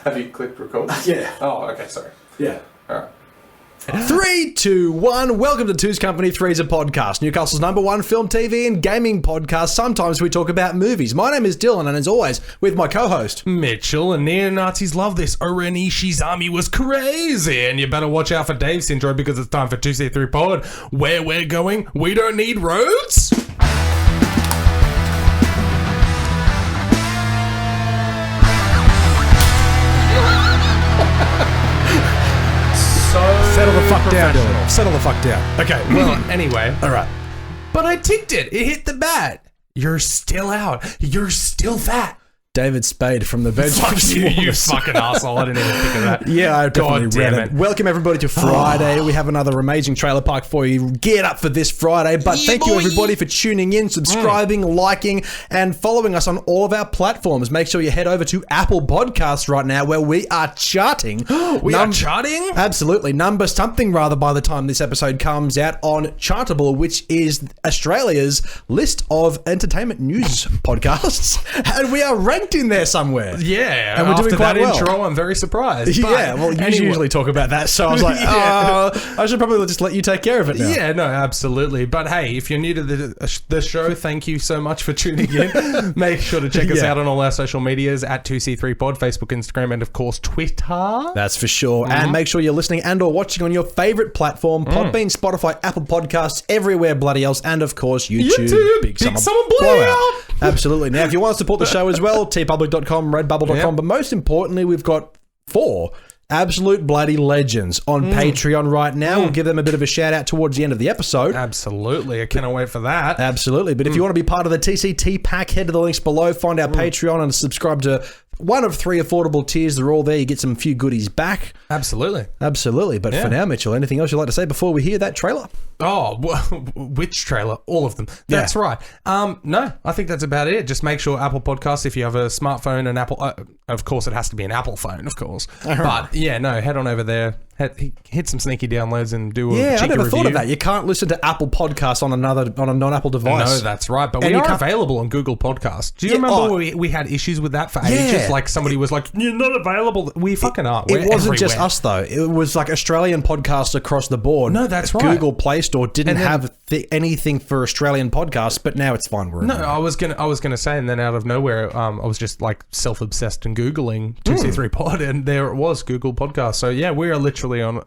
Have you clicked record? Yeah. Oh, okay, sorry. Yeah. All right. 3, 2, 1. Welcome to Two's Company, Three's a Podcast, Newcastle's #1 film, TV, and gaming podcast. Sometimes we talk about movies. My name is Dylan, and as always, with my co-host Mitchell. And neo-Nazis love this. Oren Ishizami was crazy. And you better watch out for Dave syndrome because it's time for 2C3 Pod. Where we're going, we don't need roads. Settle the fuck down, Dylan. Settle the fuck down. Okay, well, anyway. All right. But I ticked it. It hit the bat. You're still out. You're still fat. David Spade from the Bench. Fuck you fucking asshole. I didn't even think of that. Yeah, I definitely God read damn it. it. Welcome everybody to Friday. We have another amazing trailer park for you. Get up for this Friday. But Yeah, thank you boy. everybody for tuning in, subscribing, liking, and following us on all of our platforms. Make sure you head over to Apple Podcasts right now where we are charting. We are charting? Absolutely. Number something rather by the time this episode comes out on Chartable, which is Australia's list of entertainment news podcasts. And we are ranked in there somewhere. Yeah, And we're after doing quite that well. intro, I'm very surprised. But Yeah, well, you anyway. usually talk about that, so I was like, Yeah. I should probably just let you take care of it now. Yeah, no, absolutely. But hey, if you're new to the show, thank you so much for tuning in. Make sure to check us Yeah. out on all our social medias at 2C3Pod, Facebook, Instagram, and of course, Twitter. That's for sure. And make sure you're listening and or watching on your favourite platform, Podbean, Spotify, Apple Podcasts, everywhere bloody else, and of course, YouTube. Big Summer Blowout. Absolutely. Now, if you want to support the show as well, tpublic.com, redbubble.com, Yep. but most importantly, we've got 4 absolute bloody legends on Patreon right now. We'll give them a bit of a shout out towards the end of the episode. Absolutely. I cannot wait for that. Absolutely. But if you want to be part of the TCT pack, head to the links below, find our Patreon and subscribe to one of 3 affordable tiers. They're all there. You get some few goodies back. Absolutely. Absolutely. But Yeah. for now, Mitchell, anything else you'd like to say before we hear that trailer? Oh, which trailer? All of them. That's right. No, I think that's about it. Just make sure Apple Podcasts, if you have a smartphone and Apple, of course, it has to be an Apple phone, of course. But yeah, no, head on over there, hit some sneaky downloads and do a Yeah, I cheeky never review. thought of that. You can't listen to Apple Podcasts on a non-Apple device. No, that's right. But And we you are can't- available on Google Podcasts. Do you Yeah, remember we had issues with that for ages? Yeah. Like somebody was like, "You're not available." We fucking are. It We're wasn't just everywhere. us, though. It was like Australian podcasts across the board. No, that's right. Google Play Store didn't And then- have anything for Australian podcasts, but now it's fine. We're No, in. I was gonna say, and then out of nowhere, I was just like self-obsessed and Googling 2C3 Pod, and there it was, Google Podcast. So yeah, we are literally on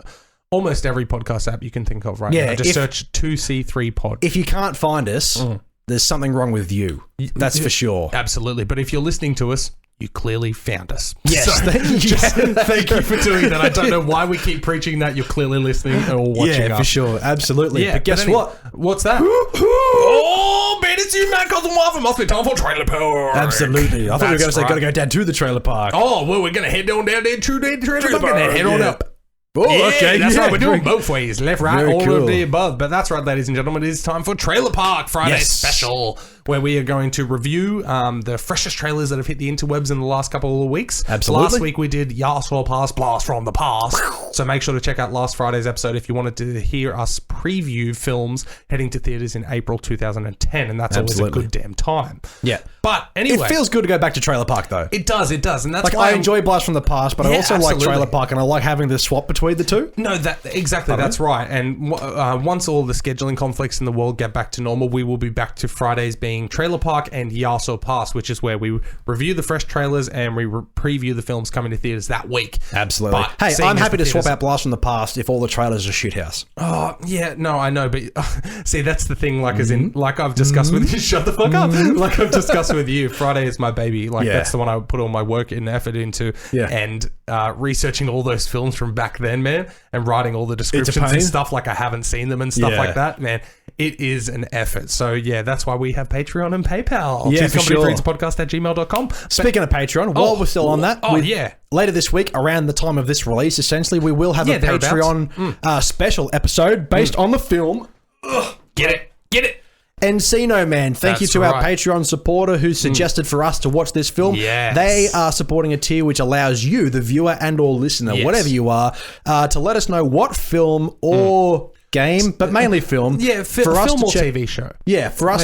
almost every podcast app you can think of right Yeah, now. Just if- search 2C3 Pod. If you can't find us, there's something wrong with you. That's for sure. Absolutely. But if you're listening to us, you clearly found us. Yes, So, thank you. just thank you for doing that. I don't know why we keep preaching that. You're clearly listening or watching Yeah, us. for sure. Absolutely. But guess what? What's that? Oh, man, it's you, Matt Cousin Waffle. Must be time for trailer park. Absolutely. I thought you were going to say, That's got to go down to the trailer park. Oh, well, we're going to head on down there to the trailer park and then head on yeah. up. Oh, Yeah, okay. that's yeah. right. We're doing both ways, left, right, Very all cool. of the above. But that's right, ladies and gentlemen. It is time for Trailer Park Friday Yes. special, where we are going to review the freshest trailers that have hit the interwebs in the last couple of weeks. Absolutely. Last week we did Yas or Pass Blast from the Past. So make sure to check out last Friday's episode if you wanted to hear us preview films heading to theaters in April 2010, and that's Absolutely. always a good damn time. Yeah. But anyway, It feels good to go back to trailer park, though. it does, and that's Like, why I enjoy Blast from the Past, but I Yeah, also like absolutely. trailer park, and I like having the swap between the two. No, that's right. And once all the scheduling conflicts in the world get back to normal, we will be back to Fridays being Trailer Park and Yas or Pass, which is where we review the fresh trailers and we preview the films coming to theaters that week. Absolutely. But Hey, seeing I'm as happy the to swap theaters- out Blast from the Past if all the trailers are shithouse. Oh, yeah, no, I know, but see, that's the thing, like, as in, like I've discussed with you, shut the fuck up. Like I've discussed with you, Friday is my baby. Like, Yeah. that's the one I put all my work and effort into. Yeah. And researching all those films from back then, man, and writing all the descriptions pain. and stuff, like I haven't seen them and stuff Yeah. like that, man. It is an effort. So, yeah, that's why we have Patreon and PayPal. Yeah, for sure. Podcast@gmail.com. Speaking of Patreon, while we're still on that, yeah. later this week, around the time of this release, essentially, we will have Yeah, a thereabouts. Patreon special episode based on the film Get it. Encino Man. Thank you That's to our right. Patreon supporter who suggested for us to watch this film. Yes. They are supporting a tier which allows you, the viewer and or listener, Yes. whatever you are, to let us know what film or game, but mainly film. Yeah, for us film to or check, TV show. Yeah, for us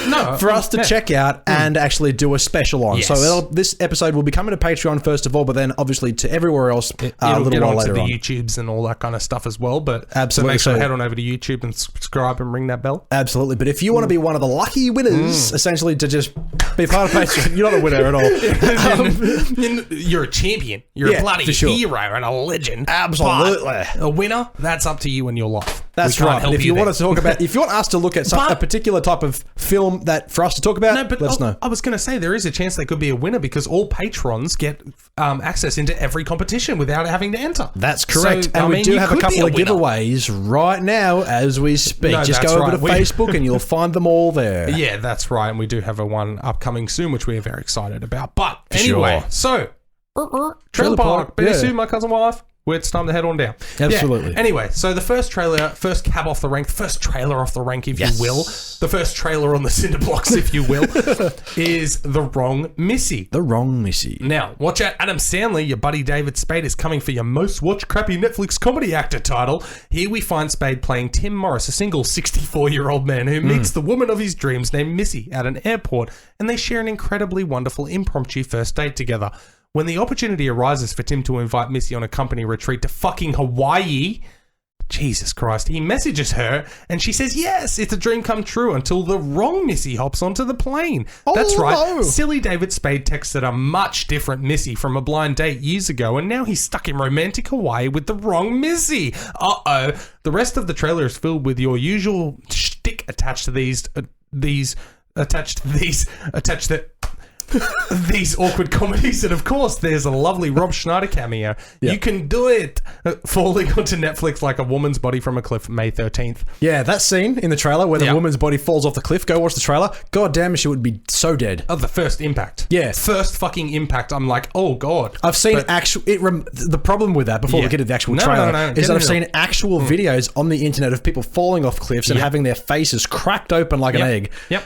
No, for us to check out and actually do a special on. Yes. So this episode will be coming to Patreon first of all, but then obviously to everywhere else a It'll little get while onto later the on. YouTubes and all that kind of stuff as well. But Absolutely. So make sure So- to head on over to YouTube and subscribe and ring that bell. Absolutely, but if you want to be one of the lucky winners, essentially to just be part of Patreon, you're not a winner at all. You're a champion. You're Yeah, a bloody for sure. hero and a legend. Absolutely. But a winner, that's up to you and your life. That's We can't right. help But if you there. want to talk about, if you want us to look at a particular type of film that for us to talk about, No, but let us know. I was going to say there is a chance they could be a winner because all patrons get access into every competition without having to enter. That's correct. So, and I we mean, do you have a could be couple of winner. giveaways right now as we speak. No, Just that's go over to right. Facebook and you'll find them all there. Yeah, that's right. And we do have a one upcoming soon, which we are very excited about. But sure. anyway, so Trailer Park, Betty Sue, my cousin wife. It's time to head on down. Absolutely. Yeah. Anyway, so the first trailer, first cab off the rank, the first trailer off the rank, if Yes. you will, the first trailer on the cinder blocks, if you will, is The Wrong Missy. The Wrong Missy. Now, watch out, Adam Sandler, your buddy David Spade is coming for your most watched crappy Netflix comedy actor title. Here we find Spade playing Tim Morris, a single 64-year-old man who meets the woman of his dreams named Missy at an airport, and they share an incredibly wonderful impromptu first date together. When the opportunity arises for Tim to invite Missy on a company retreat to fucking Hawaii, Jesus Christ, he messages her and she says, yes, it's a dream come true until the wrong Missy hops onto the plane. That's right. no. Silly David Spade texted a much different Missy from a blind date years ago, and now he's stuck in romantic Hawaii with the wrong Missy. Uh-oh. The rest of the trailer is filled with your usual shtick attached to these awkward comedies, and of course there's a lovely Rob Schneider cameo. Yeah. You can do it, falling onto Netflix like a woman's body from a cliff, May 13th. Yeah, that scene in the trailer where the Yeah. woman's body falls off the cliff. Go watch the trailer. God damn, she would be so dead. Oh, the first impact. Yeah. First fucking impact. I'm like, oh god. I've seen But- the problem with that, before we Yeah. get to the actual No, trailer, no, is get that I've into seen actual videos on the internet of people falling off cliffs and Yep. having their faces cracked open like an Yep. egg. Yep.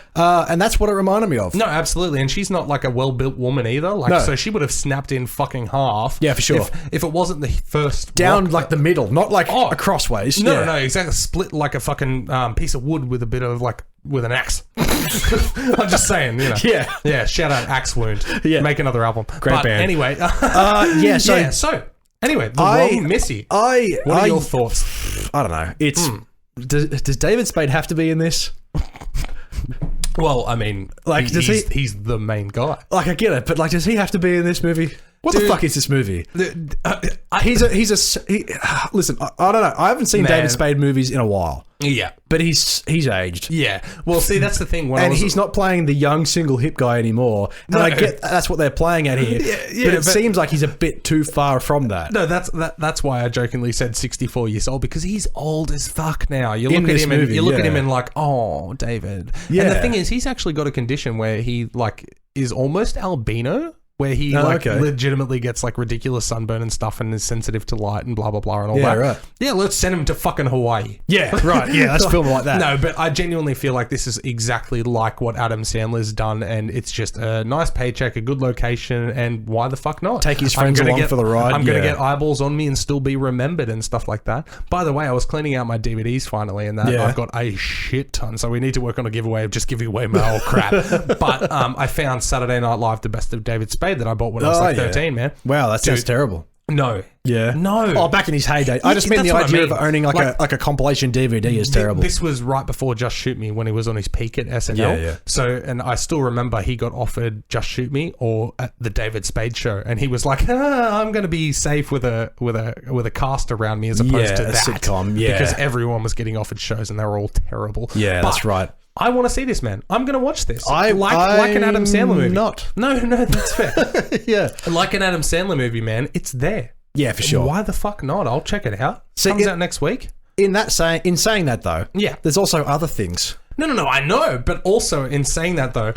And that's what it reminded me of. No, absolutely. And she's not like a well-built woman either. Like, No. so she would have snapped in fucking half. Yeah, for sure. If it wasn't the first Down rock- like the middle, not like Oh. crossways. No, Yeah. no, exactly. Split like a fucking piece of wood with a bit of like with an axe. I'm just saying, you know. Yeah. Yeah. Shout out Axe Wound. Yeah. Make another album. Great but band. Anyway. Yeah, so yeah. So anyway, the wrong Missy. What are your thoughts? I don't know. It's does David Spade have to be in this? Well, I mean, Like, does he's the main guy. Like, I get it, but like, does he have to be in this movie? What the Dude. fuck is this movie? Listen, I don't know. I haven't seen Man. David Spade movies in a while, Yeah. but he's aged. Yeah. Well, see, that's the thing. When And he's not playing the young single hip guy anymore. And No. I get that's what they're playing at here. Yeah, but it but- seems like he's a bit too far from that. No, that's why I jokingly said 64 years old, because he's old as fuck now. You In look at this him movie, and you look at yeah. him and like, oh, David. Yeah. And the thing is, he's actually got a condition where he like is almost albino, where he okay. legitimately gets like ridiculous sunburn and stuff and is sensitive to light and blah blah blah and all Yeah, that. right. Yeah, let's send him to fucking Hawaii. Yeah, right. Yeah, let's film it like that. No, but I genuinely feel like this is exactly like what Adam Sandler's done, and it's just a nice paycheck, a good location, and why the fuck not? Take his I'm friends gonna along for the ride, I'm going to yeah. get eyeballs on me and still be remembered and stuff like that. By the way, I was cleaning out my DVDs finally, and that Yeah. I've got a shit ton, so we need to work on a giveaway of just giving away my old crap. But I found Saturday Night Live, the best of David Spade, that I bought when I was Oh, like yeah. 13, man. Wow, that sounds Dude. terrible. No. Yeah. No. Oh, back in his heyday. I just mean the That's what I idea mean. of owning like a compilation DVD is terrible. This was right before Just Shoot Me, when he was on his peak at SNL. Yeah, yeah. So, and I still remember he got offered Just Shoot Me or at the David Spade show, and he was like, I'm going to be safe with a cast around me as opposed Yeah, to a that sitcom, yeah. because everyone was getting offered shows and they were all terrible. Yeah, But that's right. I want to see this, man. I'm going to watch this. I- like an Adam Sandler movie. not. No, that's fair. Yeah. Like an Adam Sandler movie, man. It's there. Yeah, for sure. Why the fuck not? I'll check it out. See, Comes it- out next week. In saying that though, Yeah. there's also other things. No, I know. But also, in saying that, though,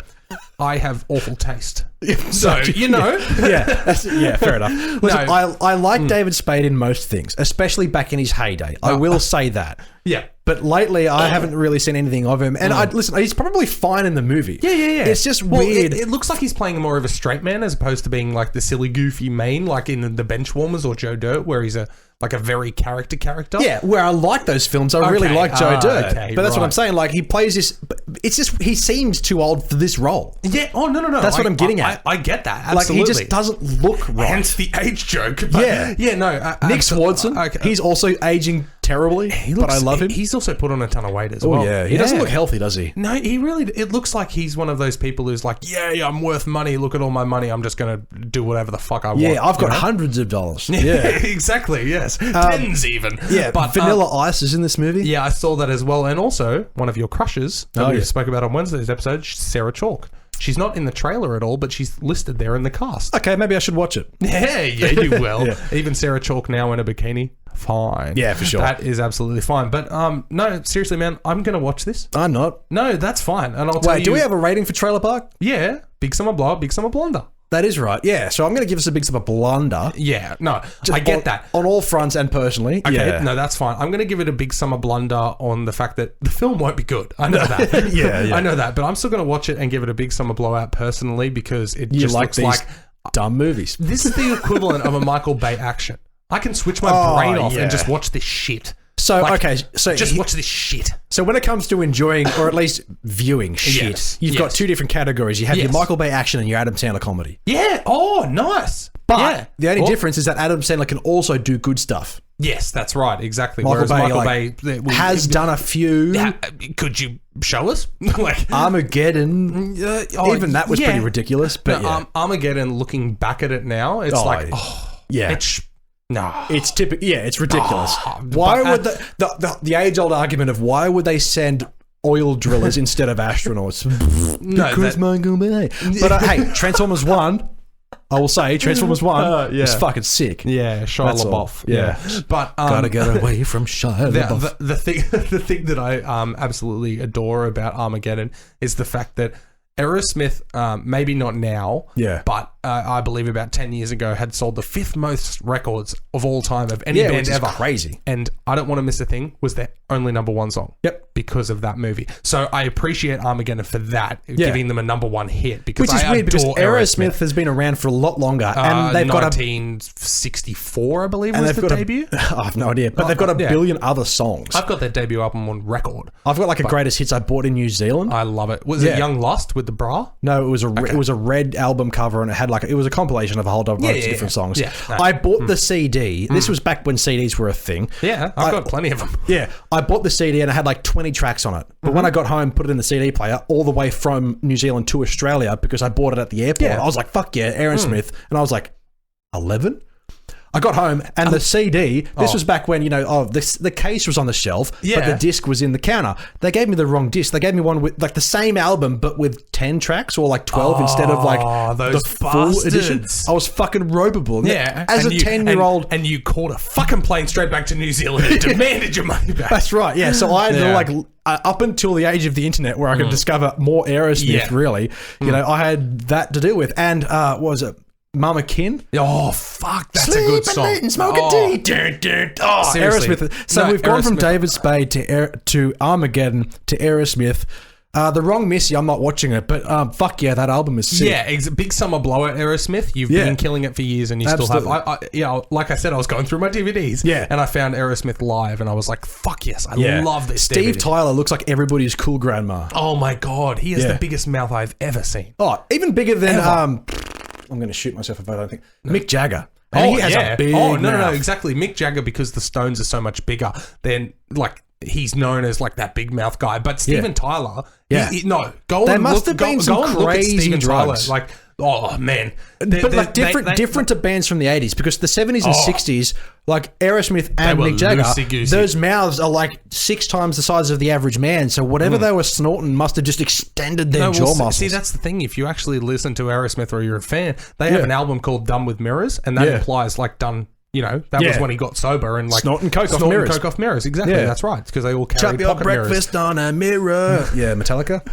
I have awful taste. So, you know. Yeah, fair enough. Listen, No. I like David Spade in most things, especially back in his heyday. I will say that. Yeah. But lately, I haven't really seen anything of him. And listen, he's probably fine in the movie. Yeah. It's just weird. It looks like he's playing more of a straight man as opposed to being like the silly, goofy main, like in the Benchwarmers or Joe Dirt, where he's a very character. Yeah, where I like those films. I really like Joe Dirt. Okay, but that's what right. I'm saying. Like, he plays this... It's just... He seems too old for this role. Yeah. Oh, no. That's what I'm getting at. I get that. Absolutely. Like, he just doesn't look right. Hence the age joke. But Yeah. No. Nick Swardson, he's also aging terribly, but I love him. He's also put on a ton of weight as well. Oh, yeah. He doesn't look healthy, does he? No, he really... It looks like he's one of those people who's like, yeah, I'm worth money. Look at all my money. I'm just going to do whatever the fuck I want. Yeah, I've got hundreds of dollars. Yeah. Exactly, yes. Tens even. Yeah, but Vanilla Ice is in this movie. Yeah, I saw that as well. And also, one of your crushes that we yeah. spoke about on Wednesday's episode, Sarah Chalk. She's not in the trailer at all, but she's listed there in the cast. Okay, maybe I should watch it. Yeah, you will. Yeah. Even Sarah Chalk now in a bikini, fine. Yeah, for sure. That is absolutely fine. But no, seriously, man, I'm going to watch this. I'm not. No, that's fine. And I'll tell you... Wait, do we have a rating for Trailer Park? Yeah, Big Summer Blowout, Big Summer Blunder. That is right. Yeah, so I'm going to give us a big sort of blunder. Yeah, no, I get that. On all fronts and personally. Okay, Yeah. no, that's fine. I'm going to give it a big summer blunder on the fact that the film won't be good. I know that. Yeah. I know that. But I'm still going to watch it and give it a big summer blowout personally because it You just like looks these like... dumb movies. This is the equivalent of a Michael Bay action. I can switch my brain off and just watch this shit. So, Like, okay, so Just watch this shit. So when it comes to enjoying, or at least viewing shit, Yes, you've got yes. two different categories. You have your Yes. Michael Bay action and your Adam Sandler comedy. Yeah. Oh, nice. But yeah. the only Well, difference is that Adam Sandler can also do good stuff. Yes, that's right. Exactly. Michael Whereas Bay, Michael like, Bay has done a few. Could you show us? Like Armageddon. Even that was yeah. pretty ridiculous. But No, yeah. Armageddon, looking back at it now, it's like, yeah. It's typical. Yeah, it's ridiculous. Oh, Why but- would the age-old argument of why would they send oil drillers instead of astronauts? Because Michael Bay. But hey, Transformers 1, I will say, Transformers 1 yeah. is fucking sick. Yeah, Shia That's all. LaBeouf. Yeah. But Gotta get away from Shia LaBeouf. the thing that I absolutely adore about Armageddon is the fact that Aerosmith, maybe not now, Yeah. but I believe about 10 years ago had sold the 5th most records of all time of any Yeah, band which is ever. crazy. And I Don't Want to Miss a Thing was their only #1 song. Yep. Because of that movie. So I appreciate Armageddon for that, giving them a #1 hit. Because Which is I weird because adore Aerosmith has been around for a lot longer, and they've got 1964, I believe, was the debut. I have no idea, but they've got a billion other songs. I've got their debut album on record. I've got like a greatest hits I bought in New Zealand. I love it. Was it Young Lust with the bra? No, it was a red album cover, and it had it was a compilation of a whole bunch of different songs. Yeah, no. I bought the CD. This was back when CDs were a thing. Yeah, I've got plenty of them. Yeah, I bought the CD and it had like 20 tracks on it. But when I got home, put it in the CD player all the way from New Zealand to Australia because I bought it at the airport. Yeah. I was like, fuck yeah, Aerosmith. And I was like, 11? I got home and the CD, this was back when, the case was on the shelf, but Yeah. the disc was in the counter. They gave me the wrong disc. They gave me one with like the same album, but with 10 tracks or like 12 instead of like those the full edition. bastards. I was fucking ropeable. Yeah. As and a 10-year-old. And you called a fucking plane straight back to New Zealand and demanded your money back. That's right. Yeah. So I had to up until the age of the internet where I could discover more Aerosmith, really, I had that to deal with. And what was it? Mama Kin. Oh, fuck. That's a good song. Sleep and smoke a tea. Dun, dun. Oh, Seriously. Aerosmith. So No, we've gone from Aerosmith- David Spade to Armageddon to Aerosmith. The Wrong Missy, I'm not watching it, but fuck yeah, that album is sick. Yeah, big summer blowout, Aerosmith. You've been killing it for years, and you still have. Like I said, I was going through my DVDs, and I found Aerosmith live, and I was like, "Fuck yes, I love this." Steve DVD. Tyler looks like everybody's cool grandma. Oh my god, he has the biggest mouth I've ever seen. Oh, even bigger than Ever. I'm going to shoot myself if I don't think Mick Jagger. And he has a big no, mouth. exactly. Mick Jagger, because the Stones are so much bigger, then like he's known as like that big mouth guy. But Steven Tyler, go There and must look, have been some go and look at crazy Steven drugs. Tyler. Like, oh man, But like different to bands from the 80s, because the 70s and 60s, like Aerosmith and were Mick Jagger, loosey-goosey. those mouths are like 6 times the size of the average man. So whatever they were snorting must have just extended their jaw muscles. See, that's the thing. If you actually listen to Aerosmith or you're a fan, they have an album called Done with Mirrors, and that implies like done that was when he got sober and like Snorting coke off mirrors. Coke off mirrors. Exactly, Yeah. that's right. Because they all carry Chop your pocket mirrors. breakfast on a mirror. Yeah, Metallica.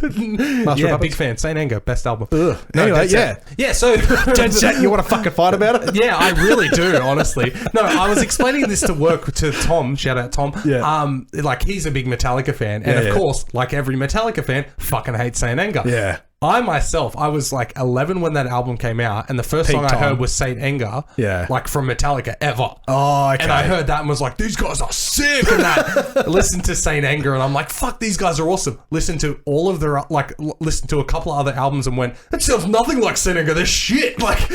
Master Yeah, of big Puppets. fan. Saint Anger, best album. Ugh. No, Anyway, Dead Set. Yeah, so Dead Set, you want to fucking fight about it? Yeah, I really do, honestly. No, I was explaining this to work to Tom. Shout out Tom. Yeah. Like he's a big Metallica fan, and of course, like every Metallica fan, fucking hates Saint Anger. Yeah. I myself, I was like 11 when that album came out, and the first Peak song I time. heard was Saint Anger. Yeah. Like from Metallica ever. Oh, okay. And I heard that and was like, these guys are sick. And that listened to Saint Anger and I'm like, fuck, these guys are awesome. Listen to all of their listen to a couple of other albums and went, that sounds nothing like Saint Anger. They're shit. Like,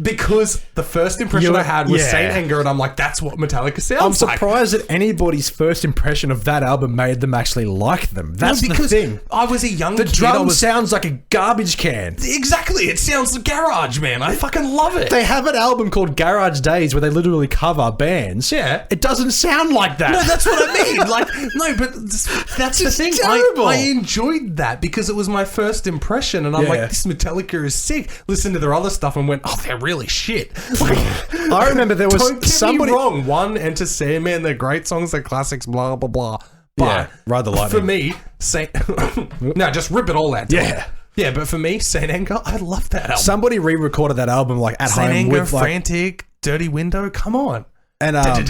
because the first impression I had was Saint Anger, and I'm like, that's what Metallica sounds I'm like. surprised that anybody's first impression of that album made them actually like them. That's the because thing. I was a young The kid. drum sounds like a garbage can. Exactly. It sounds like garage, man. I fucking love it. They have an album called Garage Days where they literally cover bands. Yeah. It doesn't sound like that. No, that's what I mean. Like, no, but that's the thing. terrible. I enjoyed that because it was my first impression, and I'm Yeah. like, this Metallica is sick. Listened to their other stuff and went, oh, they're really shit. Like, I remember there was don't get somebody. me wrong. One, Enter Sandman, they're great songs, they're classics, blah blah blah. But Yeah, Ride the Lightning. for me, no, just rip it all out. Yeah. Yeah, but for me, Saint Anger, I love that album. Somebody re-recorded that album like at Saint home Anger, with like, Frantic, Dirty Window. Come on. and I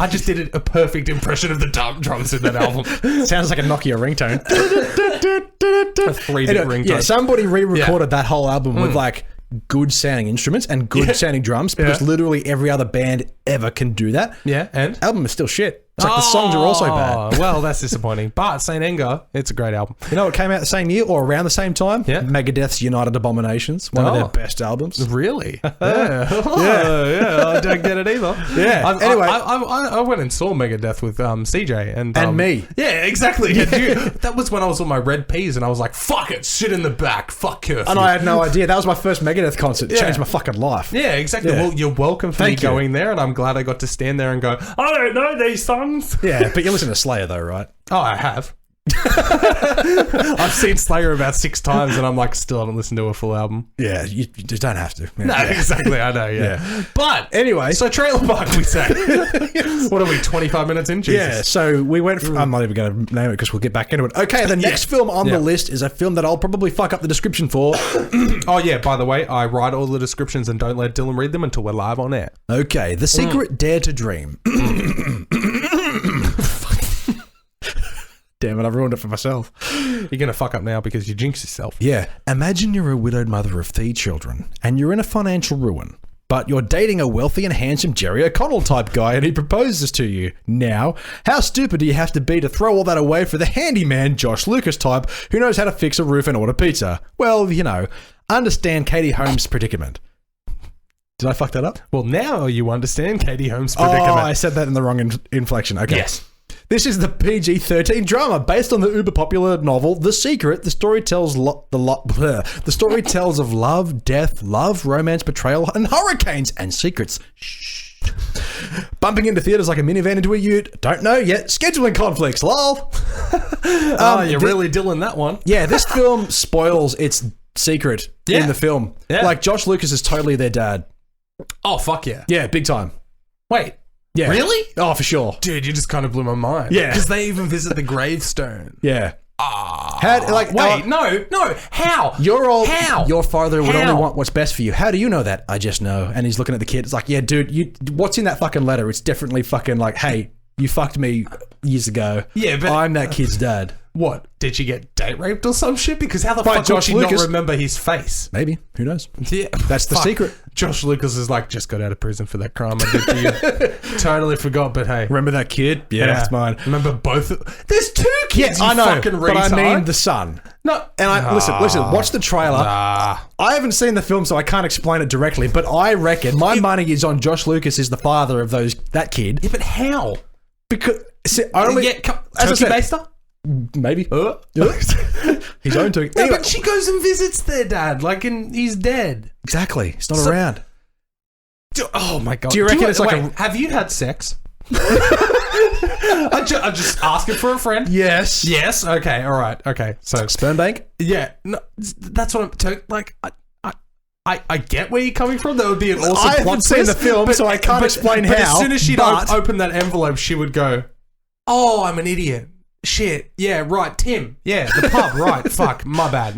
just did a perfect impression of the drums in that album. sounds like a Nokia ringtone. A 3-bit ringtone. Yeah, somebody re-recorded that whole album with like good sounding instruments and good sounding drums because literally every other band ever can do that. Yeah, and? Album is still shit. It's like the songs are also bad. Well, that's disappointing. But Saint Anger, it's a great album. You know what came out the same year or around the same time? Yeah. Megadeth's United Abominations, one of their best albums. Really? Yeah. Yeah, I don't get it either. Yeah. Anyway. I went and saw Megadeth with CJ and me. Yeah, exactly. And that was when I was on my Red Peas and I was like, fuck it, sit in the back, fuck curfew. And I had no idea. That was my first Megadeth concert. It changed my fucking life. Yeah, exactly. Yeah. Well, you're welcome for Thank me you. going there, and I'm glad I got to stand there and go, I don't know these songs. Yeah, but you listen to Slayer though, right? Oh, I have. I've seen Slayer about 6 times, and I'm like, still haven't listened to a full album. Yeah, you just don't have to. Yeah. No, Yeah. exactly. I know. Yeah. But Anyway. so Trailer Park, we say. What are we? 25 minutes in? Jesus. Yeah, so we went from, I'm not even going to name it because we'll get back into it. Okay, the next film on the list is a film that I'll probably fuck up the description for. Oh yeah. By the way, I write all the descriptions and don't let Dylan read them until we're live on air. Okay, The Secret Dare to Dream. Damn it, I've ruined it for myself. You're gonna fuck up now because you jinx yourself. Yeah, imagine you're a widowed mother of 3 children and you're in a financial ruin. But you're dating a wealthy and handsome Jerry O'Connell type guy and he proposes to you. Now, how stupid do you have to be to throw all that away for the handyman Josh Lucas type who knows how to fix a roof and order pizza? Well, you know, understand Katie Holmes' predicament. Did I fuck that up? Well, now you understand Katie Holmes' predicament. Oh, I said that in the wrong inflection. Okay. Yes. This is the PG-13 drama based on the uber popular novel The Secret. The story tells the story tells of love, death, romance, betrayal, and hurricanes and secrets. Shh. Bumping into theaters like a minivan into a ute. Don't know yet. Scheduling conflicts. Lol. You're really Dylan that one. Yeah, this film spoils its secret Yeah. in the film. Yeah. Like Josh Lucas is totally their dad. Oh fuck yeah. Yeah, big time. Wait. Yeah. Really? Oh, for sure. Dude, you just kind of blew my mind. Yeah. Because they even visit the gravestone. Yeah. Wait, no. How? How? Your father would How? only want what's best for you. How do you know that? I just know. And he's looking at the kid. It's like, yeah, dude, what's in that fucking letter? It's definitely fucking like, hey, you fucked me years ago. Yeah, but I'm that kid's dad. What? Did she get date raped or some shit? Because how the By fuck Josh would she Lucas. not remember his face? Maybe. Who knows? Yeah, That's the fuck. secret. Josh Lucas is like, just got out of prison for that crime I did to you. Totally forgot, but hey. Remember that kid? Yeah, that's mine. Remember both? There's 2 kids. I you know, fucking but I retard. mean the son. No. And I listen. Watch the trailer. Ah. I haven't seen the film, so I can't explain it directly. But I reckon my money is on Josh Lucas is the father of that kid. Yeah, but how? Because only Yeah, as I said, Baster? maybe he's own to. No, Anyway, but she goes and visits their dad, he's dead. exactly. He's not around. Oh my god! Do you reckon it's like have you had sex? I'm just asking for a friend. Yes. Yes. Okay. All right. Okay. So Sperm bank. yeah, no, that's what I'm like. I get where you're coming from. That would be an awesome I plot haven't seen twist, the film, so I can't explain but how. as soon as she'd but- open that envelope, she would go, "Oh, I'm an idiot. Shit. Yeah, right. Tim. Yeah, the pub. Right. Fuck. My bad.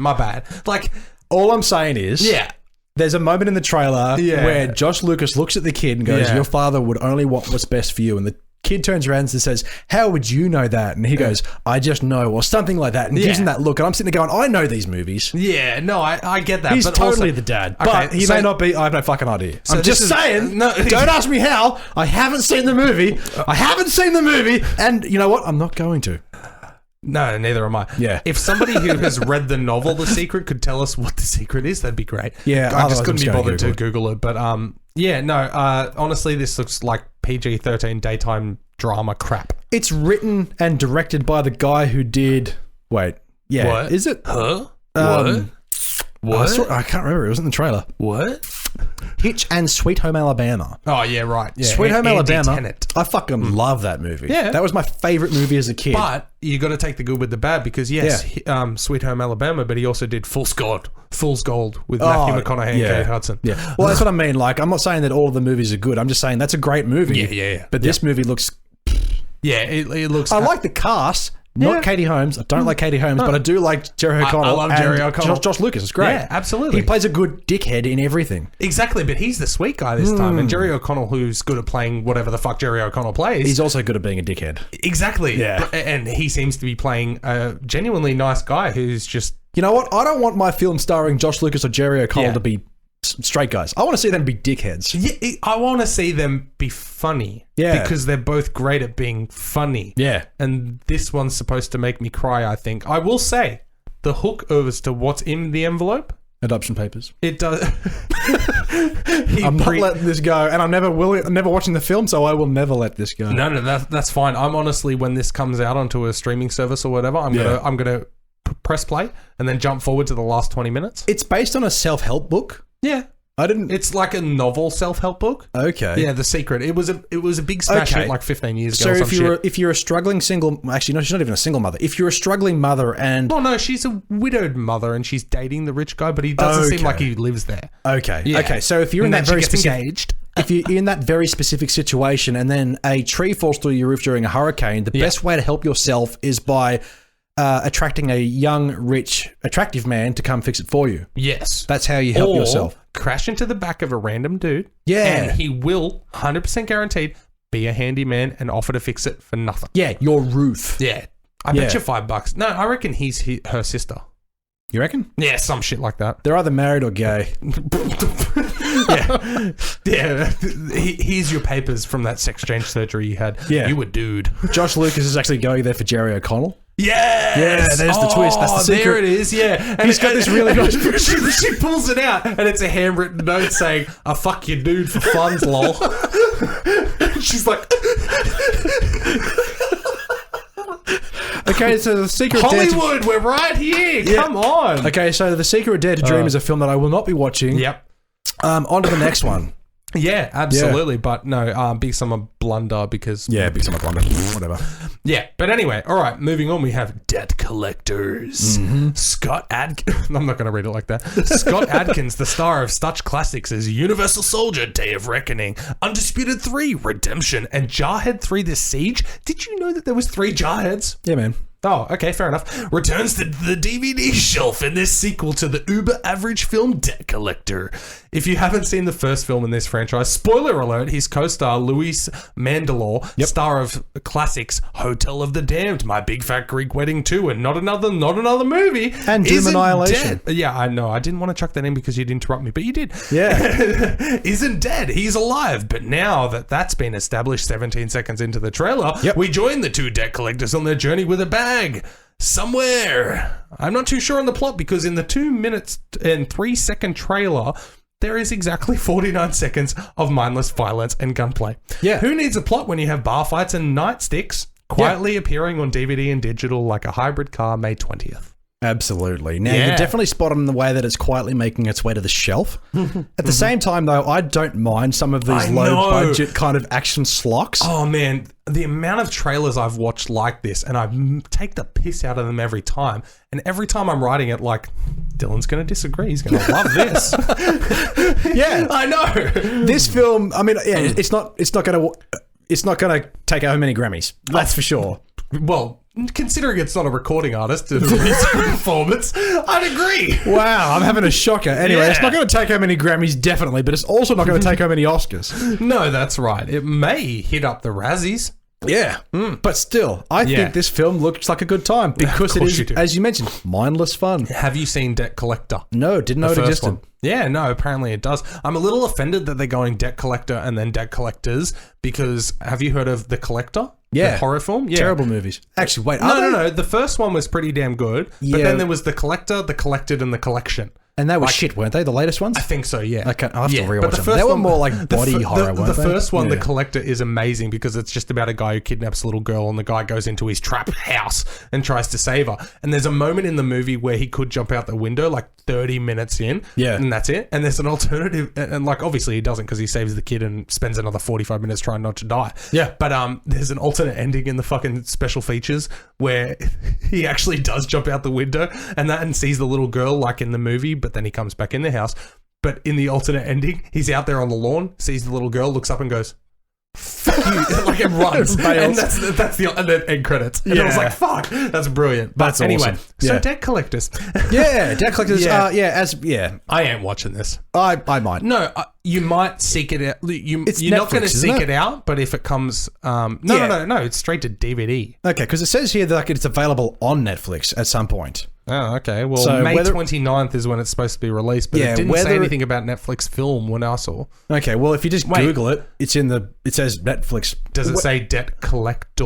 Like, all I'm saying is, yeah. there's a moment in the trailer Yeah. where Josh Lucas looks at the kid and goes, Yeah. your father would only want what's best for you. And the kid turns around and says, how would you know that? And he goes, I just know, or something like that. And gives him that look. And I'm sitting there going, I know these movies. Yeah, no, I get that. He's but totally also, the dad. Okay, But he so- may not be. I have no fucking idea. So I'm just this is- saying. no- Don't ask me how. I haven't seen the movie. I haven't seen the movie. And you know what? I'm not going to. No, neither am I. Yeah. If somebody who has read the novel The Secret could tell us what The Secret is, that'd be great. Yeah, I otherwise just I'm couldn't just be gonna bothered to Google Google it. But yeah, no. Honestly, this looks like PG-13 daytime drama crap. It's written and directed by the guy who did. Wait. Yeah. What? Is it? Huh? I can't remember. It was in the trailer. What? Hitch and Sweet Home Alabama. Oh yeah, right. Yeah. Sweet Home Andy Alabama. Tennant. I fucking love that movie. Yeah. That was my favorite movie as a kid. But you got to take the good with the bad because yes, Sweet Home Alabama, but he also did Fool's Gold with Matthew McConaughey and Kate Hudson. Yeah. Well, that's what I mean. Like, I'm not saying that all of the movies are good. I'm just saying that's a great movie. Yeah. But this movie looks. Yeah, it looks. I like the cast. Not Katie Holmes. I don't like Katie Holmes, but I do like Jerry O'Connell. I love Jerry and O'Connell. Josh Lucas is great. Yeah, absolutely. He plays a good dickhead in everything. Exactly, but he's the sweet guy this time. And Jerry O'Connell, who's good at playing whatever the fuck Jerry O'Connell plays. He's also good at being a dickhead. Exactly. Yeah. And he seems to be playing a genuinely nice guy who's just... You know what? I don't want my film starring Josh Lucas or Jerry O'Connell Yeah. to be straight guys. I want to see them be dickheads. Yeah, I want to see them be funny. Yeah. Because they're both great at being funny. Yeah. And this one's supposed to make me cry, I think. I will say, the hook as to what's in the envelope, Adoption papers. it does... I'm not letting this go, and I'm never watching the film, so I will never let this go. No, that's fine. I'm honestly, when this comes out onto a streaming service or whatever, I'm gonna press play and then jump forward to the last 20 minutes. It's based on a self-help book. Yeah. I didn't. It's like a novel self-help book. Okay. Yeah, The Secret. It was a big smash hit like 15 years ago. So or if you're a struggling single, actually no, she's not even a single mother. If you're a struggling mother and well, no, she's a widowed mother and she's dating the rich guy, but he doesn't seem like he lives there. okay, so if you're in And that then very she gets specific, engaged. if you're in that very specific situation, and then a tree falls through your roof during a hurricane, the best way to help yourself is by attracting a young, rich, attractive man to come fix it for you. Yes. That's how you help Or yourself. crash into the back of a random dude. Yeah. And he will, 100% guaranteed, be a handyman and offer to fix it for nothing. Yeah, your roof. Yeah. I bet you $5. No, I reckon he's her sister. You reckon? Yeah, some shit like that. They're either married or gay. Yeah. Here's your papers from that sex change surgery you had. Yeah. You a dude. Josh Lucas is actually going there for Jerry O'Connell. Yes! Yeah, there's the twist. That's the secret. There it is, yeah. And He's got this really good- she pulls it out, and it's a handwritten note saying, I fuck your dude for funds, lol. She's like... Okay, so The Secret of Dare to- Hollywood, we're right here. Come on. Okay, so The Secret of Dare to Dream is a film that I will not be watching. Yep. On to the next one. Yeah, absolutely. But no, big summer blunder because... Big Summer Blunder. Whatever. Yeah, but anyway, all right, moving on, we have Debt Collectors. Scott Adkins. I'm not going to read it like that. Scott Adkins, the star of such classics as Universal Soldier, Day of Reckoning, Undisputed 3, Redemption, and Jarhead 3, The Siege. Did you know that there was 3 Jarheads? Yeah, man. Oh, okay, fair enough. Returns to the DVD shelf in this sequel to the uber-average film Debt Collector. If you haven't seen the first film in this franchise, spoiler alert, his co-star Luis Mandalore, star of classics Hotel of the Damned, My Big Fat Greek Wedding 2, and not another movie, And Doom isn't Annihilation. dead. Yeah, I know. I didn't want to chuck that in because you'd interrupt me, but you did. Yeah. Isn't dead. He's alive. But now that that's been established 17 seconds into the trailer, we join the 2 debt collectors on their journey with a bag somewhere. I'm not too sure on the plot because in the 2 minutes and 3 second trailer, there is exactly 49 seconds of mindless violence and gunplay. Yeah. Who needs a plot when you have bar fights and nightsticks quietly appearing on DVD and digital like a hybrid car May 20th? Absolutely. Now, you're definitely spot on in the way that it's quietly making its way to the shelf. At the same time, though, I don't mind some of these low-budget kind of action slocks. Oh, man. The amount of trailers I've watched like this, and I take the piss out of them every time. And every time I'm writing it like, Dylan's going to disagree. He's going to love this. Yeah, I know. this film. I mean, yeah, it's not going to take home many Grammys. That's for sure. Well, considering it's not a recording artist to release a performance, I'd agree. Wow, I'm having a shocker. Anyway, Yeah. it's not going to take home any Grammys, definitely, but it's also not going to take home any Oscars. No, that's right. It may hit up the Razzies. Yeah, but still, I Yeah. think this film looks like a good time because it course is, you do. as you mentioned, mindless fun. Have you seen Debt Collector? No, didn't know it First existed. one. Yeah, no, apparently it does. I'm a little offended that they're going Debt Collector and then Debt Collectors because have you heard of The Collector? Yeah. The horror film? Yeah. Terrible movies. Actually, wait. No. The first one was pretty damn good. But Yeah. then there was The Collector, The Collected, and The Collection. And they were shit, weren't they? The latest ones? I think so, yeah. Okay, I'll have to rewatch but the them. first They were one- more like body horror, weren't The they? first one, The Yeah. Collector, is amazing because it's just about a guy who kidnaps a little girl and the guy goes into his trap house and tries to save her. And there's a moment in the movie where he could jump out the window like 30 minutes in. Yeah. And that's it. And there's an alternative. And like, obviously he doesn't because he saves the kid and spends another 45 minutes trying not to die. Yeah. But there's an alternate ending in the fucking special features where he actually does jump out the window and sees the little girl like in the movie, but then he comes back in the house. But in the alternate ending, he's out there on the lawn, sees the little girl, looks up and goes, "Fuck you!" Like and runs. And that's the and then end credits. And I was Yeah. like, "Fuck, that's brilliant." But That's anyway, awesome. so Yeah. Debt Collectors. Yeah, Debt Collectors. Yeah. I ain't watching this. I might. No, you might seek it out. You're not Netflix, going to isn't seek it? it out, but if it comes, no, it's straight to DVD. Okay, because it says here that like, it's available on Netflix at some point. Oh, okay. Well, So May whether- 29th is when it's supposed to be released, but Yeah, it didn't say whether- anything about Netflix film when I saw. Okay, well, if you just Wait. Google it, it says Netflix. Does it say Debt Collector?